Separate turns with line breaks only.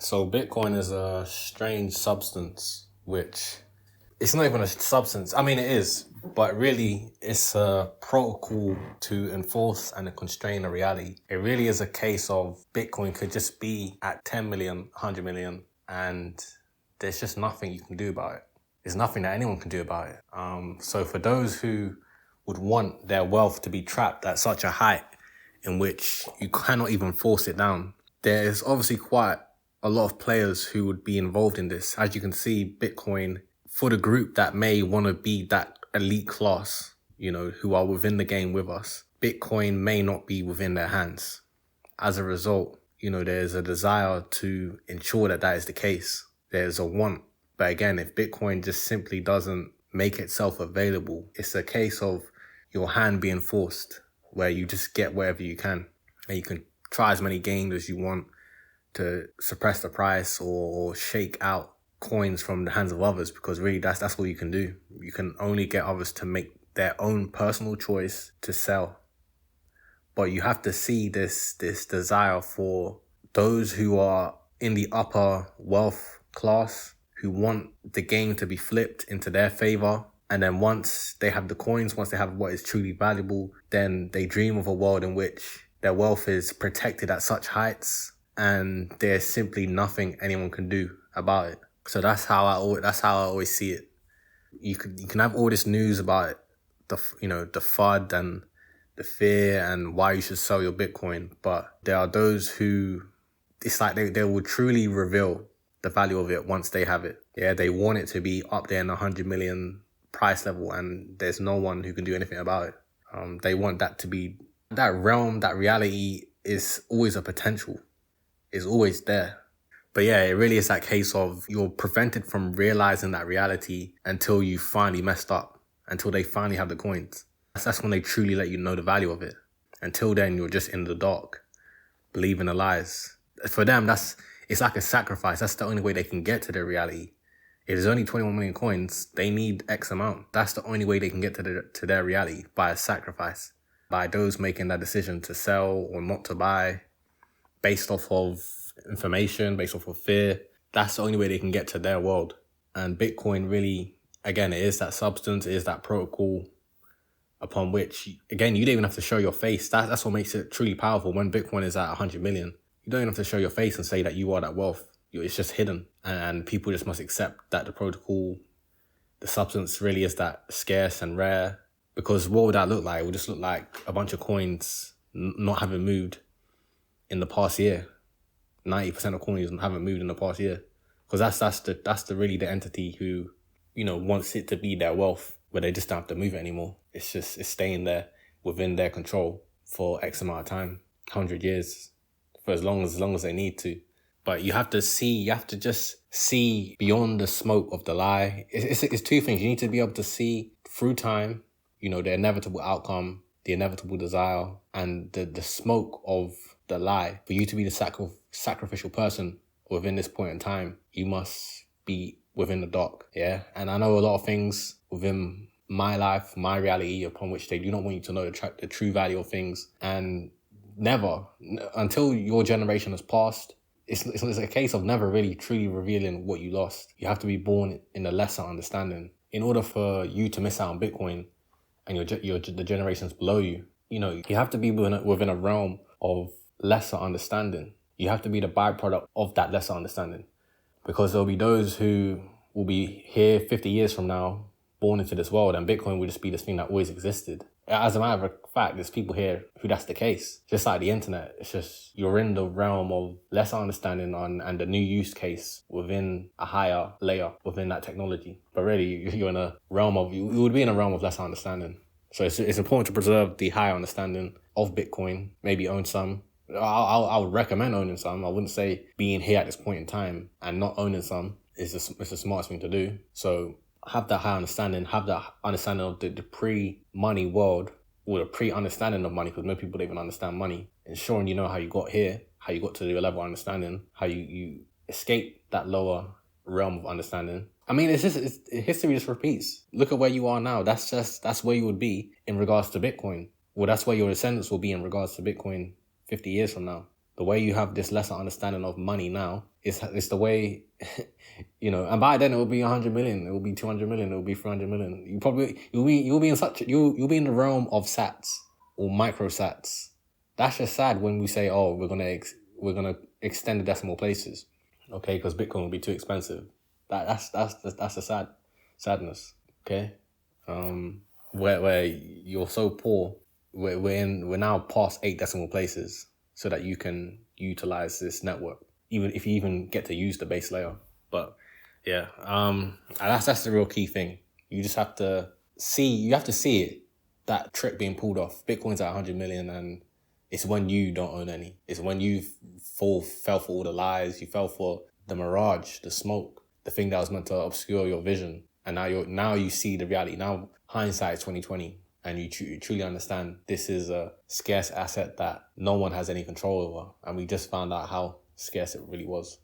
So Bitcoin is a strange substance, which it's not even a substance. I mean, it is, but really it's a protocol to enforce and constrain a reality. It really is a case of Bitcoin could just be at 10 million, 100 million, and there's just nothing you can do about it. There's nothing that anyone can do about it. So for those who would want their wealth to be trapped at such a height in which you cannot even force it down, there's obviously quite a lot of players who would be involved in this. As you can see, Bitcoin, for the group that may want to be that elite class, who are within the game with us, Bitcoin may not be within their hands. As a result, there's a desire to ensure that that is the case. There's a want. But again, if Bitcoin just simply doesn't make itself available, it's a case of your hand being forced, where you just get whatever you can. And you can try as many games as you want to suppress the price or shake out coins from the hands of others, because really that's all you can do. You can only get others to make their own personal choice to sell. But you have to see this desire for those who are in the upper wealth class, who want the game to be flipped into their favor. And then once they have the coins, once they have what is truly valuable, then they dream of a world in which their wealth is protected at such heights and there's simply nothing anyone can do about it. So that's how I always see it. You can have all this news about it, the FUD and the fear and why you should sell your Bitcoin, but there are those who, it's like they will truly reveal the value of it once they have it. Yeah, they want it to be up there in 100 million price level, and there's no one who can do anything about it. They want that to be, that realm, that reality is always a potential, is always there. But yeah, it really is that case of you're prevented from realizing that reality until you finally messed up, until they finally have the coins. That's when they truly let you know the value of it. Until then, you're just in the dark, believing the lies. For them, it's like a sacrifice. That's the only way they can get to their reality. If there's only 21 million coins, they need X amount. That's the only way they can get to their reality, by a sacrifice. By those making that decision to sell or not to buy based off of information, based off of fear. That's the only way they can get to their world. And Bitcoin really, again, it is that substance, it is that protocol upon which, again, you don't even have to show your face. That's what makes it truly powerful. When Bitcoin is at 100 million, you don't even have to show your face and say that you are that wealth. It's just hidden. And people just must accept that the protocol, the substance really is that scarce and rare. Because what would that look like? It would just look like a bunch of coins not having moved in the past year. 90% of coins haven't moved in the past year. Because that's really the entity who, wants it to be their wealth, but they just don't have to move it anymore. It's staying there within their control for X amount of time, 100 years, for as long as they need to. But you have to just see beyond the smoke of the lie. It's two things. You need to be able to see through time, the inevitable outcome, the inevitable desire, and the smoke of the lie. For you to be the sacrificial person within this point in time, you must be within the dark. Yeah. And I know a lot of things within my life, my reality, upon which they do not want you to know the true value of things. And never, until your generation has passed, it's a case of never really truly revealing what you lost. You have to be born in a lesser understanding. In order for you to miss out on Bitcoin and the generations below you, you have to be within a realm of lesser understanding. You have to be the byproduct of that lesser understanding. Because there'll be those who will be here 50 years from now, born into this world, and Bitcoin will just be this thing that always existed. As a matter of fact, there's people here who that's the case. Just like the internet, it's just you're in the realm of lesser understanding and the new use case within a higher layer within that technology. But really, you're in a realm of, you would be in a realm of lesser understanding. So it's important to preserve the higher understanding of Bitcoin. Maybe own some. I would recommend owning some. I wouldn't say being here at this point in time and not owning some is the smartest thing to do. So have that high understanding, have that understanding of the pre-money world, or the pre-understanding of money, because most people don't even understand money. Ensuring you know how you got here, how you got to your level of understanding, how you escape that lower realm of understanding. I mean, history just repeats. Look at where you are now. That's where you would be in regards to Bitcoin. Well, that's where your descendants will be in regards to Bitcoin 50 years from now. The way you have this lesser understanding of money now is the way, and by then it will be 100 million, it will be 200 million, it will be 300 million. You'll be in the realm of sats or microsats. That's just sad when we say, oh, we're gonna extend the decimal places, okay, because Bitcoin will be too expensive. That's a sadness, okay. Where you're so poor, we're now past 8 decimal places, so that you can utilize this network, even if you even get to use the base layer. But yeah, and that's the real key thing. You just have to see it, that trick being pulled off. Bitcoin's at 100 million, and it's when you don't own any. It's when you fell for all the lies, you fell for the mirage, the smoke, the thing that was meant to obscure your vision. And now you see the reality. Now hindsight is 2020, and you truly understand this is a scarce asset that no one has any control over. And we just found out how scarce it really was.